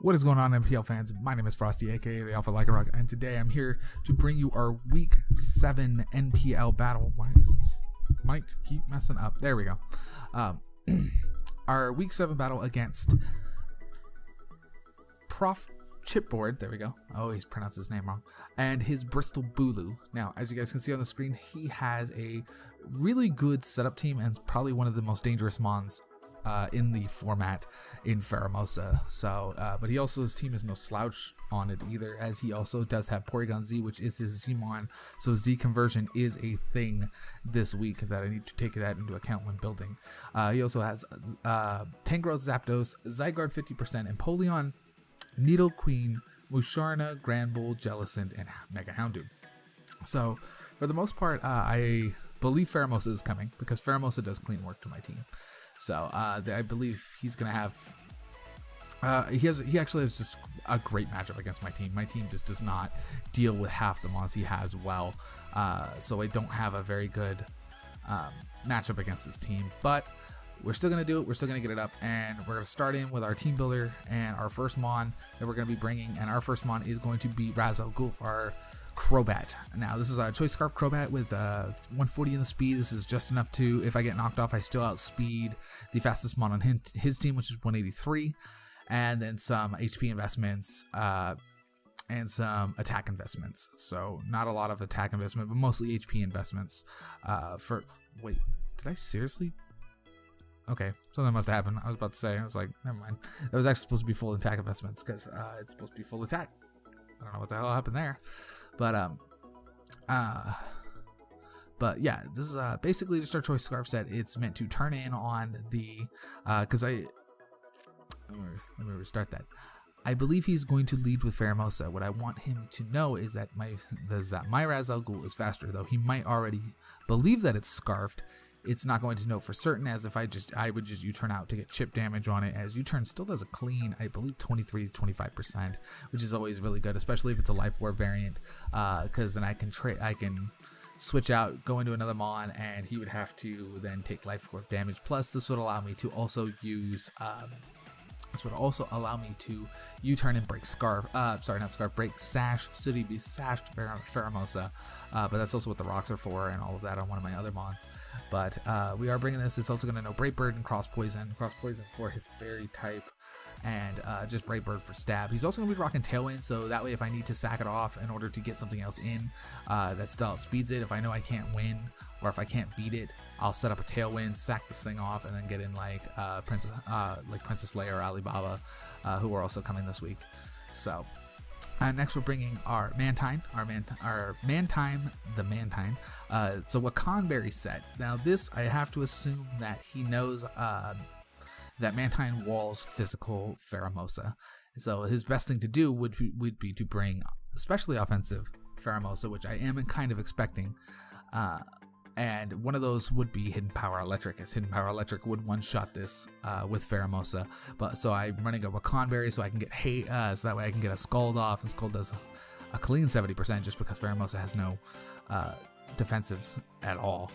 What is going on, NPL fans? My name is Frosty, aka the Alpha Like a Rock, and today I'm here to bring you our Week 7 NPL battle. Why is this mic keep messing up? There we go. Our Week 7 battle against ProfChipBoard. There we go. I always pronounce his name wrong. And his Bristol Bulu. Now, as you guys can see on the screen, he has a really good setup team and probably one of the most dangerous mons in the format in Faramosa. So, but he also, his team is no slouch on it either, as he also does have Porygon Z, which is his Zmon. So Z conversion is a thing this week that I need to take that into account when building. He also has Tangrowth, Zapdos, Zygarde 50%, Empoleon, Nidoqueen, Musharna, Granbull, Jellicent, and Mega Houndoom. So, for the most part, I believe Faramosa is coming because Faramosa does clean work to my team. So I believe he's gonna have. He actually has just a great matchup against my team. My team just does not deal with half the mons he has well. So I don't have a very good matchup against this team. But we're still gonna do it. We're still gonna get it up, and we're gonna start in with our team builder and our first mon that we're gonna be bringing. And our first mon is going to be Razzle, our Crobat. Now this is a Choice Scarf Crobat with 140 in the speed. This is just enough to, if I get knocked off, I still outspeed the fastest mon on his team, which is 183, and then some HP investments and some attack investments. So not a lot of attack investment, but mostly HP investments. Wait, did I seriously? Okay, something must have happened. I was about to say, I was like, never mind. That was actually supposed to be full attack investments because it's supposed to be full attack. I don't know what the hell happened there. But yeah, this is basically just our Choice Scarf set. It's meant to turn in on the let me restart that. I believe he's going to lead with Faramosa. What I want him to know is that my Razzle is faster, though he might already believe that it's scarfed. It's not going to know for certain, as if I would just U-turn out to get chip damage on it, as U-turn still does a clean, I believe, 23 to 25%, which is always really good, especially if it's a Life Orb variant, because then I can switch out, go into another mon, and he would have to then take Life Orb damage. Plus, this would allow me to also use U-turn and break Scarf. Break Sash, so he'd be sashed Faramosa. But that's also what the rocks are for and all of that on one of my other mons. But we are bringing this. It's also going to know Brave Bird and Cross Poison. Cross Poison for his fairy type, and just Brave Bird for stab. He's also going to be rocking Tailwind, so that way if I need to sack it off in order to get something else in that still outspeeds it, if I know I can't win or if I can't beat it, I'll set up a Tailwind, sack this thing off, and then get in like Princess Leia or Alibaba, who are also coming this week. So next we're bringing our Mantine, the Mantine. It's a Wakanberry set. Now this, I have to assume that he knows that Mantine walls physical Faramosa. So his best thing to do would be to bring especially offensive Faramosa, which I am kind of expecting. And one of those would be Hidden Power Electric, as Hidden Power Electric would one-shot this with Faramosa. But so I'm running a Wakanberry so I can get so that way I can get a Scald off, and Scald does a clean 70% just because Faramosa has no defensives at all.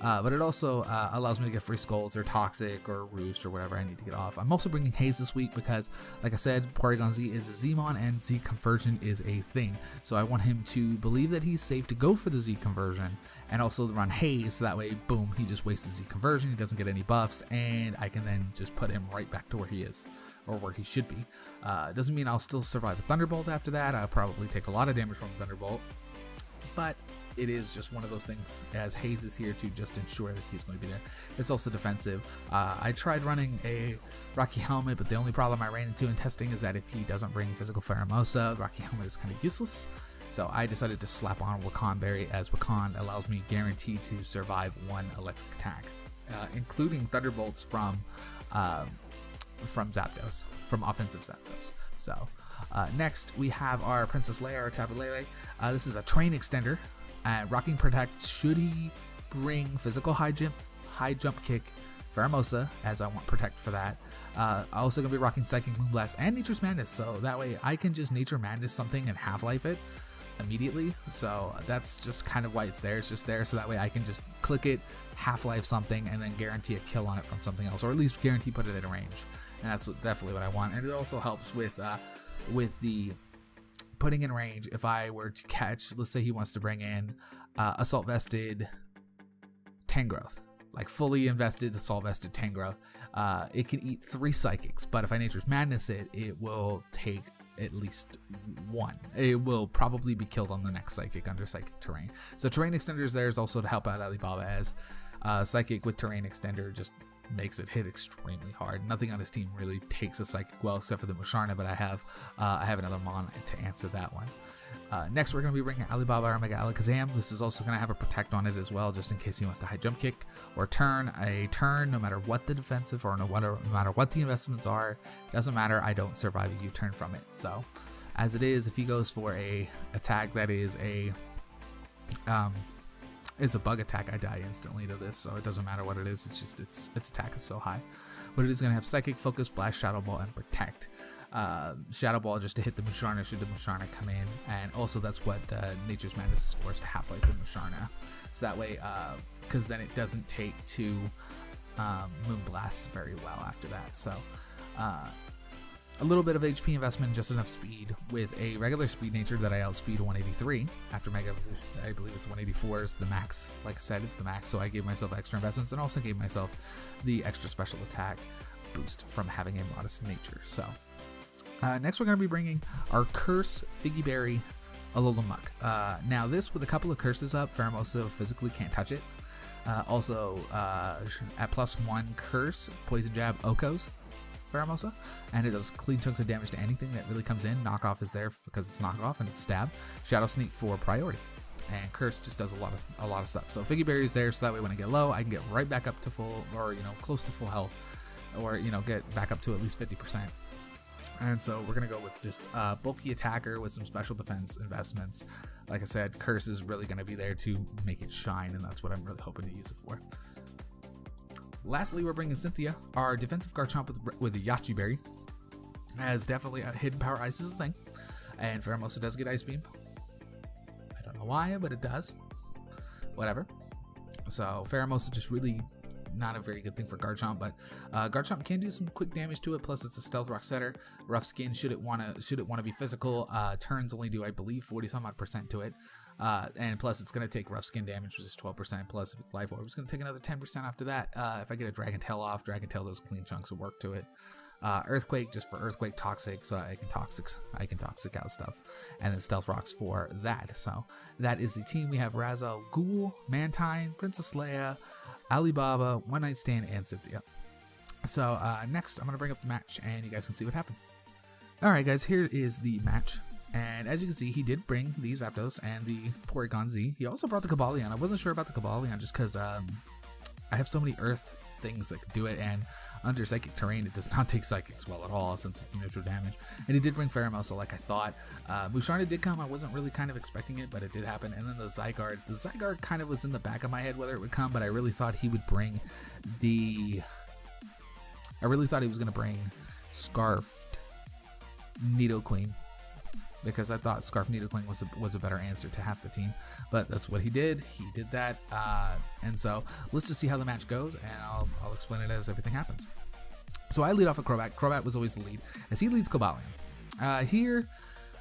But it also allows me to get free Scolds or Toxic or Roost or whatever I need to get off. I'm also bringing Haze this week because, like I said, Porygon Z is a Zmon and Z conversion is a thing. So I want him to believe that he's safe to go for the Z conversion and also run Haze, so that way, boom, he just wastes Z conversion, he doesn't get any buffs, and I can then just put him right back to where he is, or where he should be. Doesn't mean I'll still survive a Thunderbolt after that. I'll probably take a lot of damage from a Thunderbolt, but it is just one of those things, as Haze is here to just ensure that he's going to be there. It's also defensive. I tried running a Rocky Helmet, but the only problem I ran into in testing is that if he doesn't bring physical Faramosa, Rocky Helmet is kind of useless. So I decided to slap on Wakanberry, as Wakan allows me guaranteed to survive one electric attack, including Thunderbolts from Zapdos, from offensive Zapdos. So next we have our Princess Leia, or Tapu Lele. This is a Train Extender. Rocking Protect, should he bring physical high jump kick Faramosa, as I want Protect for that. Also going to be rocking Psychic Moonblast and Nature's Madness, so that way I can just Nature Madness something and Half-Life it immediately. So that's just kind of why it's there. It's just there so that way I can just click it, Half-Life something, and then guarantee a kill on it from something else, or at least guarantee put it in range. and that's definitely what I want. And it also helps with the putting in range. If I were to catch, let's say he wants to bring in assault vested Tangrowth, like fully invested assault vested Tangrowth, it can eat 3 psychics, but if I Nature's Madness it will take at least 1. It will probably be killed on the next psychic under psychic terrain. So terrain extenders there is also to help out Alibaba, as psychic with terrain extender just makes it hit extremely hard. Nothing on his team really takes a psychic well except for the Musharna, but I have another Mon to answer that one. Next, we're going to be bringing Alibaba Omega Alakazam. This is also going to have a protect on it as well, just in case he wants to high jump kick or turn. A turn, no matter what the defensive or no matter what the investments are, doesn't matter. I don't survive a U-turn from it. So, as it is, if he goes for a attack that is a bug attack, I die instantly to this, so it doesn't matter what it is. It's just its attack is so high. But it is going to have Psychic, Focus, Blast, Shadow Ball, and Protect. Shadow Ball just to hit the Musharna should the Musharna come in, and also that's what Nature's Madness is for, is to Half-Life the Musharna. So that way, because then it doesn't take 2 Moon Blasts very well after that. So a little bit of HP investment, just enough speed with a regular speed nature that I outspeed 183 after Mega Evolution. I believe it's 184 is the max. Like I said, it's the max, so I gave myself extra investments and also gave myself the extra special attack boost from having a modest nature. So next we're going to be bringing our Curse Figgyberry Alolamuk. Now this, with a couple of curses up, Pheromosa physically can't touch it. Also at +1 curse, Poison Jab Okos Pheromosa, and it does clean chunks of damage to anything that really comes in. Knockoff is there because it's knockoff, and it's stab. Shadow Sneak for priority, and Curse just does a lot of stuff. So Figgyberry is there, so that way when I get low, I can get right back up to full, or close to full health, or get back up to at least 50%. And so we're gonna go with just bulky attacker with some special defense investments. Like I said, Curse is really gonna be there to make it shine, and that's what I'm really hoping to use it for. Lastly, we're bringing Cynthia, our defensive Garchomp with the Yachi Berry. As definitely a hidden power ice is a thing, and Pheromosa does get Ice Beam. I don't know why, but it does. Whatever. So Pheromosa just really not a very good thing for Garchomp, but Garchomp can do some quick damage to it. Plus, it's a Stealth Rock setter. Rough Skin, should it want to be physical, turns only do, I believe, 40-some-odd% to it. And plus, it's going to take Rough Skin damage, which is 12%. Plus, if it's Life Orb, it's going to take another 10% after that. If I get a Dragon Tail off, Dragon Tail does clean chunks of work to it. Earthquake, just for Earthquake, Toxic, so I can toxic out stuff, and then Stealth Rocks for that. So that is the team. We have Razzle, Ghoul, Mantine, Princess Leia, Alibaba, One Night Stand, and Cynthia. So next, I'm going to bring up the match, and you guys can see what happened. Alright guys, here is the match. And as you can see, he did bring the Zapdos and the Porygon Z. He also brought the Cobalion. I wasn't sure about the Cobalion just because I have so many Earth things that could do it, and under Psychic Terrain it does not take Psychics well at all since it's neutral damage. And he did bring Pheromosa like I thought. Musharna did come. I wasn't really kind of expecting it, but it did happen. And then the Zygarde. The Zygarde kind of was in the back of my head whether it would come, but I really thought he would bring the... I really thought he was going to bring Scarfed Nidoqueen, because I thought Scarf Nidoqueen was a better answer to half the team, but that's what he did. He did that, and so let's just see how the match goes, and I'll explain it as everything happens. So I lead off with Crobat. Crobat was always the lead, as he leads Cobalion. Here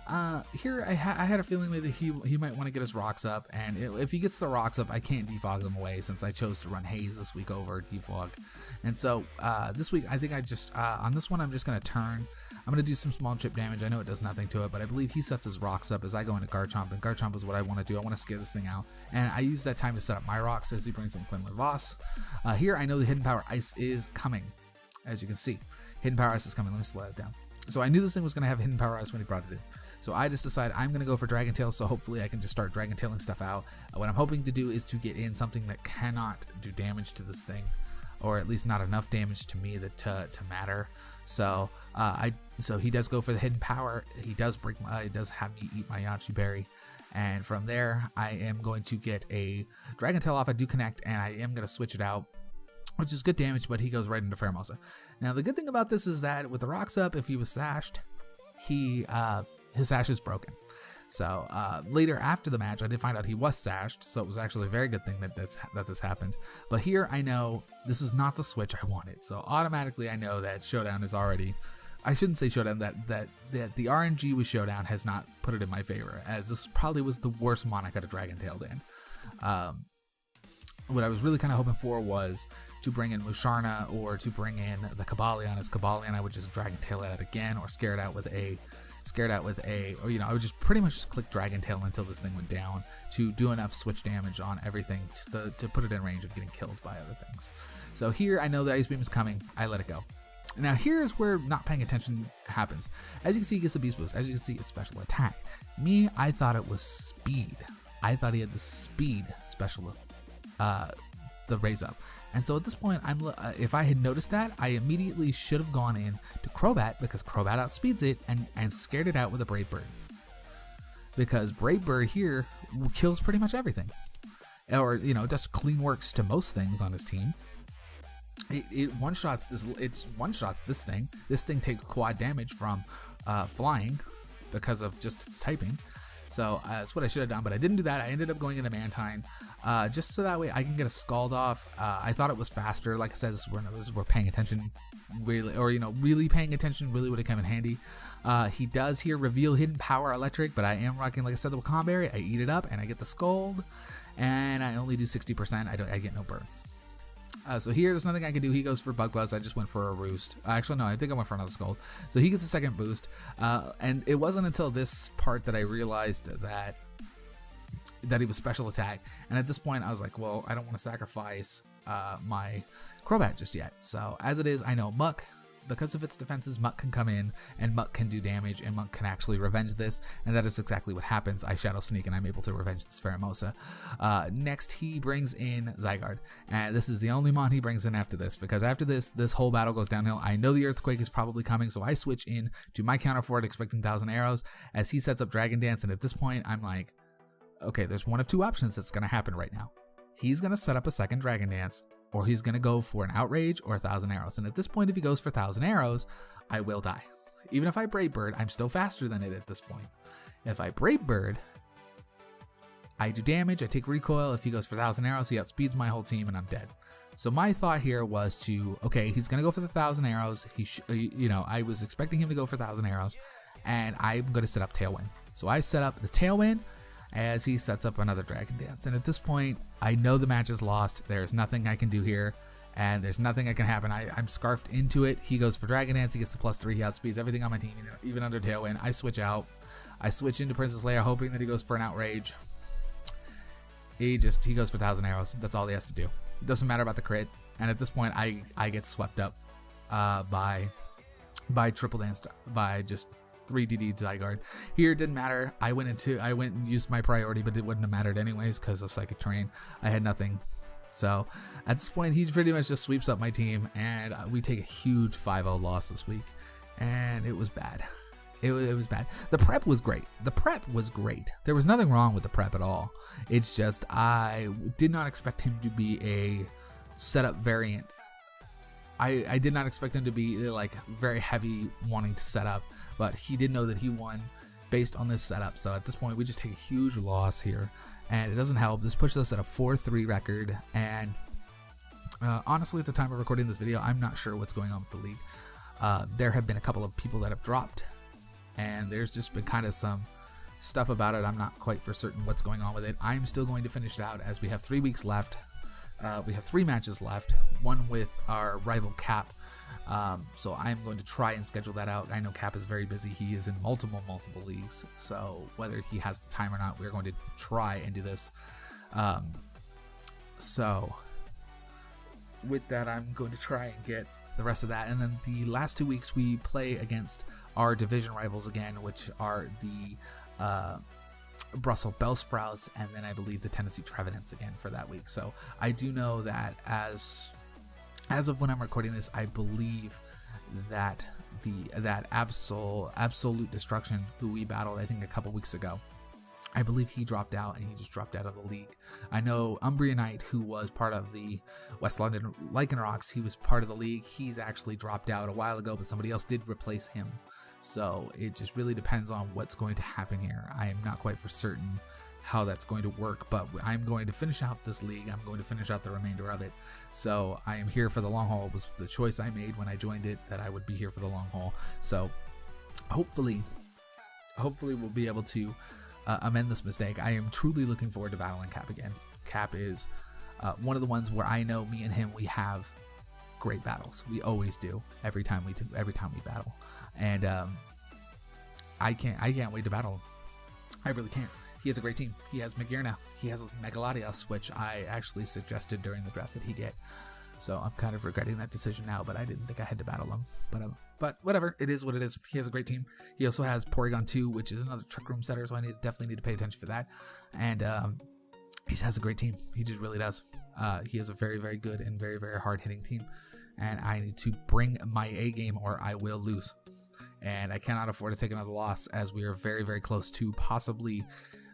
I had a feeling that he might want to get his rocks up, and if he gets the rocks up, I can't defog them away since I chose to run Haze this week over defog. And so this week I think I just on this one I'm just going to turn. I'm going to do some small chip damage. I know it does nothing to it, but I believe he sets his rocks up as I go into Garchomp, and Garchomp is what I want to do. I want to scare this thing out, and I use that time to set up my rocks as he brings in Quinlan Voss. Here I know the Hidden Power Ice is coming, as you can see. Hidden Power Ice is coming. Let me slow that down. So I knew this thing was going to have Hidden Power Ice when he brought it in. So I just decided I'm going to go for Dragon Tail, so hopefully I can just start Dragon Tailing stuff out. What I'm hoping to do is to get in something that cannot do damage to this thing, or at least not enough damage to me that to matter. So so he does go for the Hidden Power. He does he does have me eat my Yachi Berry, and from there I am going to get a Dragon Tail off. I do connect, and I am going to switch it out, which is good damage, but he goes right into Pheromosa. Now the good thing about this is that with the rocks up, if he was sashed, his sash is broken. So later after the match, I did find out he was sashed, so it was actually a very good thing that this happened. But here I know this is not the switch I wanted, so automatically I know that Showdown is already, I shouldn't say Showdown, that the RNG with Showdown has not put it in my favor, as this probably was the worst mon I could have Dragon Tailed in. What I was really kind of hoping for was to bring in Musharna, or to bring in the Cobalion. As Cobalion, I would just Dragon Tail it out again, or scare it out with a, or I would just pretty much just click Dragon Tail until this thing went down to do enough switch damage on everything to put it in range of getting killed by other things. So here I know the Ice Beam is coming, I let it go. Now here's where not paying attention happens. As you can see, he gets the Beast Boost. As you can see, it's special attack. Me, I thought it was speed. I thought he had the speed special, the raise up. And so at this point, if I had noticed that, I immediately should have gone in to Crobat, because Crobat outspeeds it and scared it out with a Brave Bird. Because Brave Bird here kills pretty much everything. Or, does clean works to most things on his team. It one-shots this. It one-shots this thing. This thing takes quad damage from flying because of just its typing. So that's what I should have done, but I didn't do that. I ended up going into Mantine, just so that way I can get a Scald off. I thought it was faster. Like I said, this is we're paying attention, really, or really paying attention really would have come in handy. He does here reveal Hidden Power Electric, but I am rocking, like I said, the Wakan Berry. I eat it up and I get the Scald, and I only do 60%. I get no burn. So here, there's nothing I can do. He goes for Bug Buzz. I just went for a Roost. Actually, no, I think I went for another Scald. So he gets a second boost. And it wasn't until this part that I realized that he was special attack. And at this point, I was like, well, I don't want to sacrifice my Crobat just yet. So as it is, I know Muck, because of its defenses, Muck can come in and Muck can do damage, and Muck can actually revenge this, and that is exactly what happens. I Shadow Sneak and I'm able to revenge this Pheromosa. Next, he brings in Zygarde, and this is the only mon he brings in after this, because after this whole battle goes downhill. I know the Earthquake is probably coming, so I switch in to my counter for it, expecting 1,000 arrows, as he sets up Dragon Dance, and at this point, I'm like, okay, there's one of two options that's going to happen right now. He's going to set up a second Dragon Dance, or he's going to go for an Outrage or 1,000 arrows. And at this point, if he goes for 1,000 arrows, I will die. Even if I Brave Bird, I'm still faster than it at this point. If I Brave Bird, I do damage, I take recoil. If he goes for 1,000 arrows, he outspeeds my whole team and I'm dead. So my thought here was to, okay, he's going to go for the 1,000 arrows. I was expecting him to go for 1,000 arrows, and I'm going to set up Tailwind. So I set up the Tailwind as he sets up another Dragon Dance. And at this point, I know the match is lost. There's nothing I can do here, and there's nothing that can happen. I'm scarfed into it. He goes for Dragon Dance. He gets the +3. He outspeeds everything on my team, even under Tailwind. I switch out. I switch into Princess Leia, hoping that he goes for an Outrage. He goes for 1,000 arrows. That's all he has to do. It doesn't matter about the crit. And at this point, I get swept up by Triple Dance, by just 3DD Zygarde. Here it didn't matter. I went and used my priority, but it wouldn't have mattered anyways because of Psychic Terrain. I had nothing. So at this point, he pretty much just sweeps up my team, and we take a huge 5-0 loss this week, and it was bad. It was bad. The prep was great. There was nothing wrong with the prep at all. It's just I did not expect him to be a setup variant. I did not expect him to be like very heavy wanting to set up, but he did know that he won based on this setup. So at this point, we just take a huge loss here, and it doesn't help. This pushes us at a 4-3 record, and honestly, at the time of recording this video, I'm not sure what's going on with the league. There have been a couple of people that have dropped, and there's just been kind of some stuff about it. I'm not quite for certain what's going on with it. I'm still going to finish it out as we have 3 weeks left. We have 3 matches left, one with our rival Cap. So I'm going to try and schedule that out. I know Cap is very busy. He is in multiple leagues. So whether he has the time or not, we're going to try and do this. So with that, I'm going to try and get the rest of that. And then the last 2 weeks, we play against our division rivals again, which are the Brussels Bellsprouts, and then I believe the Tennessee Trevenants again for that week. So I do know that as of when I'm recording this, I believe that that Absolute Destruction, who we battled I think a couple weeks ago, I believe he dropped out, and he just dropped out of the league. I know Umbrianite, who was part of the West London Lichen Rocks, he was part of the league. He's actually dropped out a while ago, but somebody else did replace him. So it just really depends on what's going to happen here. I am not quite for certain how that's going to work, but I'm going to finish out this league. I'm going to finish out the remainder of it. So I am here for the long haul. It was the choice I made when I joined it, that I would be here for the long haul. So hopefully we'll be able to amend this mistake. I am truly looking forward to battling Cap again. Cap is one of the ones where I know me and him, we have great battles. We always do every time we battle, and I can't wait to battle him. I really can't. He has a great team. He has Magirna. He has Megaladios, which I actually suggested during the draft that he get. So I'm kind of regretting that decision now, but I didn't think I had to battle him. But whatever, it is what it is. He has a great team. He also has Porygon 2, which is another Trick Room setter, so I definitely need to pay attention for that. And he has a great team. He just really does. He has a very, very good and very, very hard-hitting team. And I need to bring my A game or I will lose. And I cannot afford to take another loss, as we are very, very close to possibly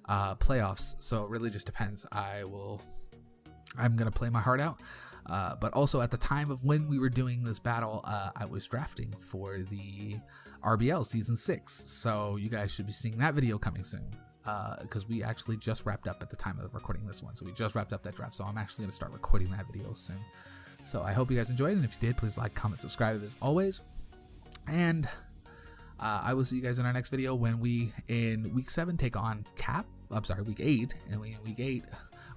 playoffs. So it really just depends. I'm going to play my heart out. But also at the time of when we were doing this battle, I was drafting for the RBL Season 6. So you guys should be seeing that video coming soon. Because we actually just wrapped up at the time of recording this one. So we just wrapped up that draft. So I'm actually going to start recording that video soon. So I hope you guys enjoyed. And if you did, please like, comment, subscribe as always. And I will see you guys in our next video when we, in week 7, take on Cap. I'm sorry, week 8. And in week 8,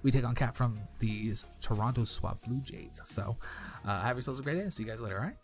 we take on Cap from the Toronto Swap Blue Jays. So have yourselves a great day. See you guys later, all right?